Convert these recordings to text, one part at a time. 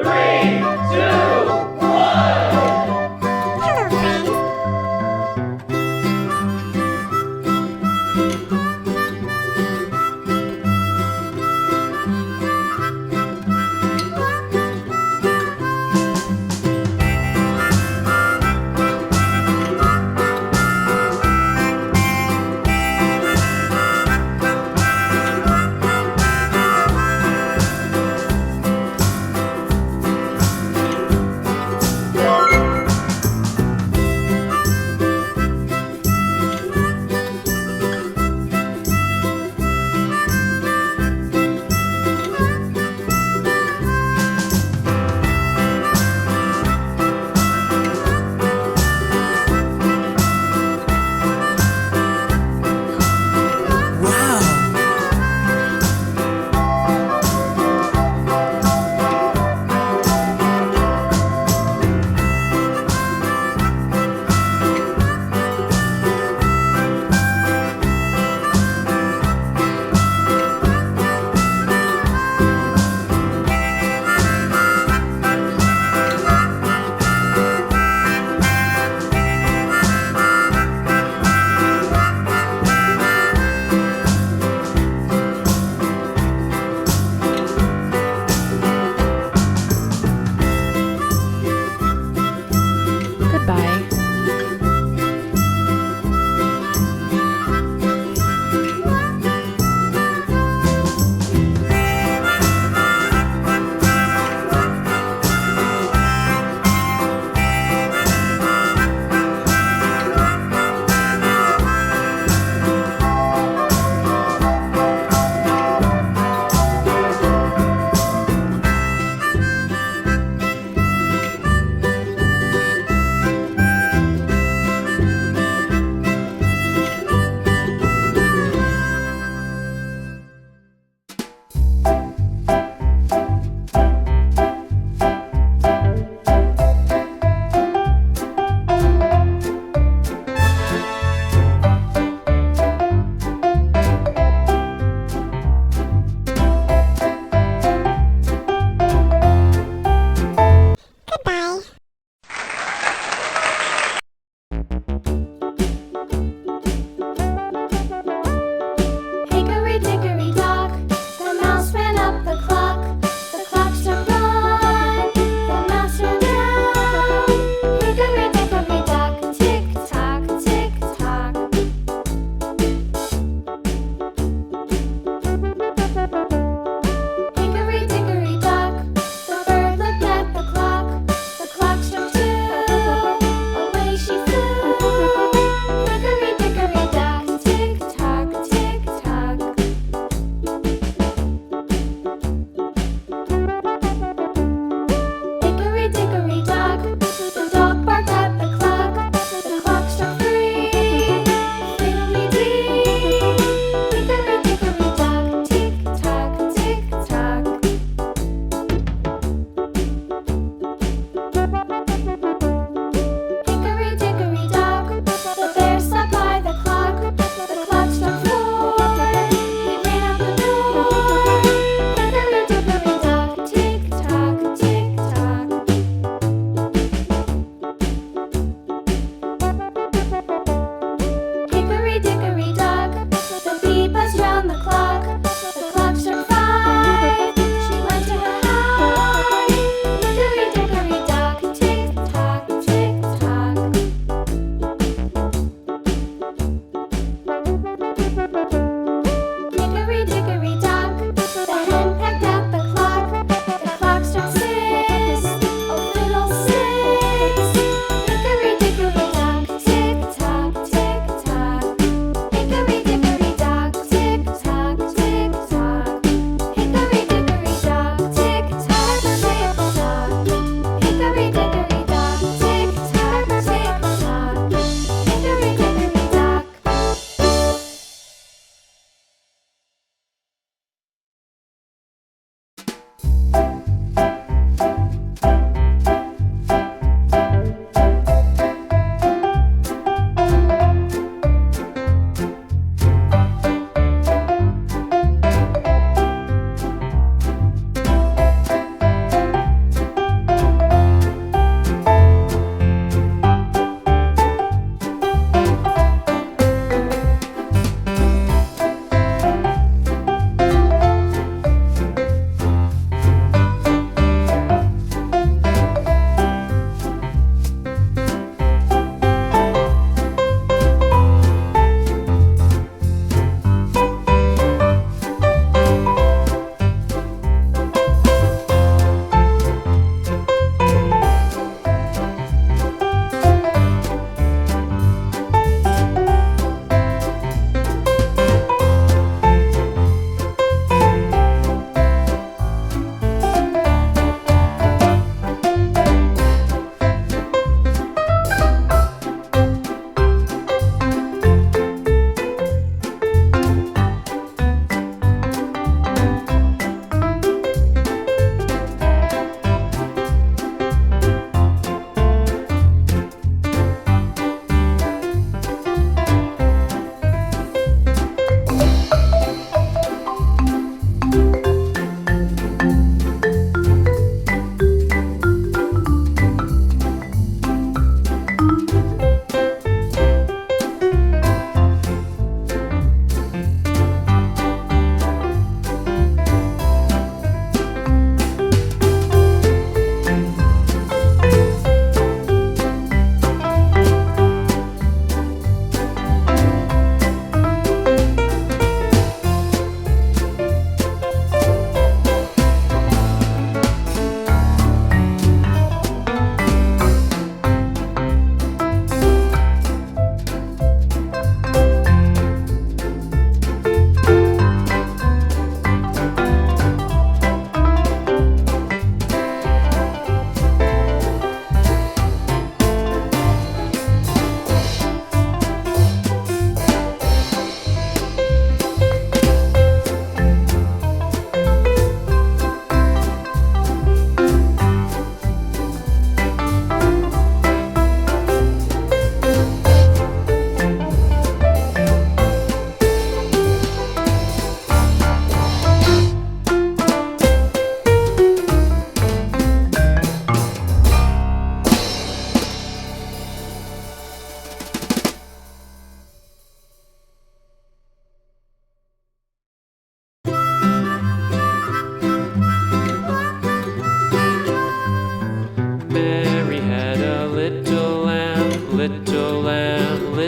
3, 2, 1. Hello, friends.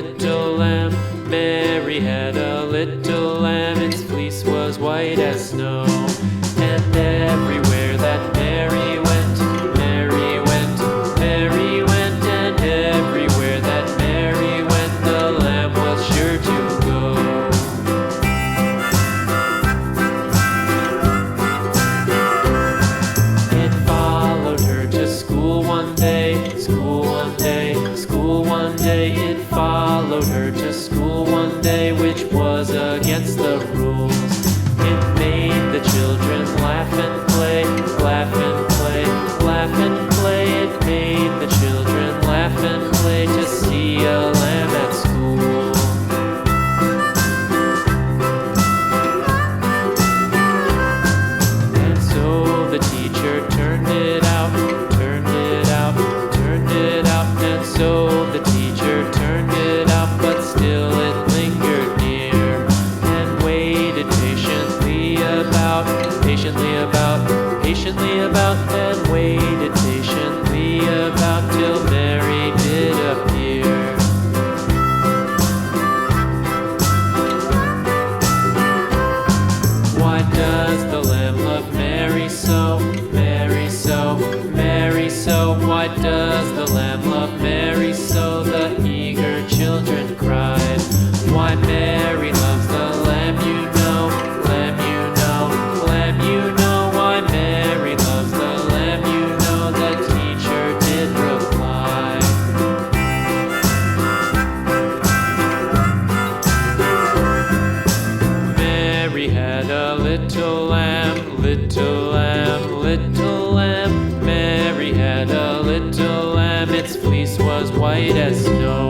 little lamb. Mary had a little lamb. Its fleece was white as snow. And everywhere that Mary went, Mary went, Mary went. And everywhere that Mary went, the lamb was sure to go. It followed her to school one day, school one day, school one day. It followed her to school one day, which was against the rules. It made the children laugh and play, laugh and play, laugh and play. It made the children laugh and play to see a lamb at school. And so the teacher turned it out, turned it out, turned it out. And so the teacher turned it out, but still it lingered near and waited patiently about, patiently about, patiently about, and waited patiently about till Mary did appear. Why does the lamb love Mary so, Mary so, Mary so? Why does the lamb love Mary so? The eager children cried. Why Mary loves the lamb, you know, lamb, you know, lamb, you know. Why Mary loves the lamb, you know, the teacher did reply. Mary had a little lamb, little lamb, little lamb. Mary had a little lamb. Its fleece was white as snow.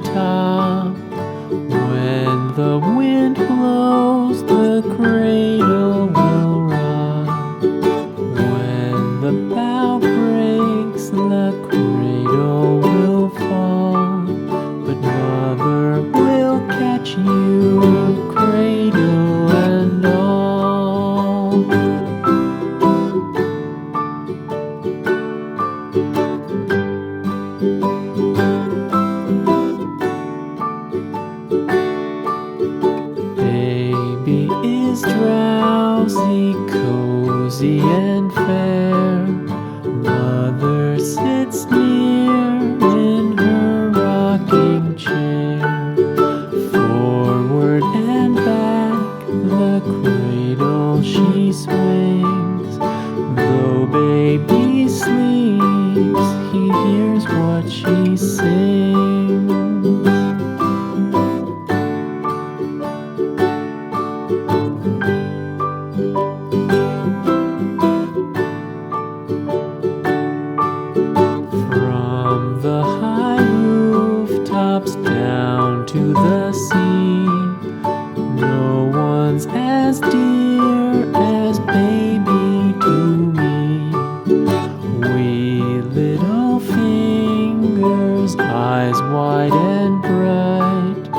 top. When the wind blows, the cradle will rock. When the bough breaks, the cradle will fall. But mother will catch you, cradle and all. Baby is drowsy, cozy and fair. Mother sits near in her rocking chair. Forward and back, the cradle she swings. Though baby sleeps, he hears what she sings. From the high rooftops down to the sea, no one's as dear as baby to me. Wee little fingers, eyes wide and bright,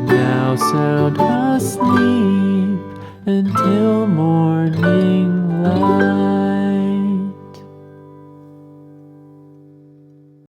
now sound asleep until morning light.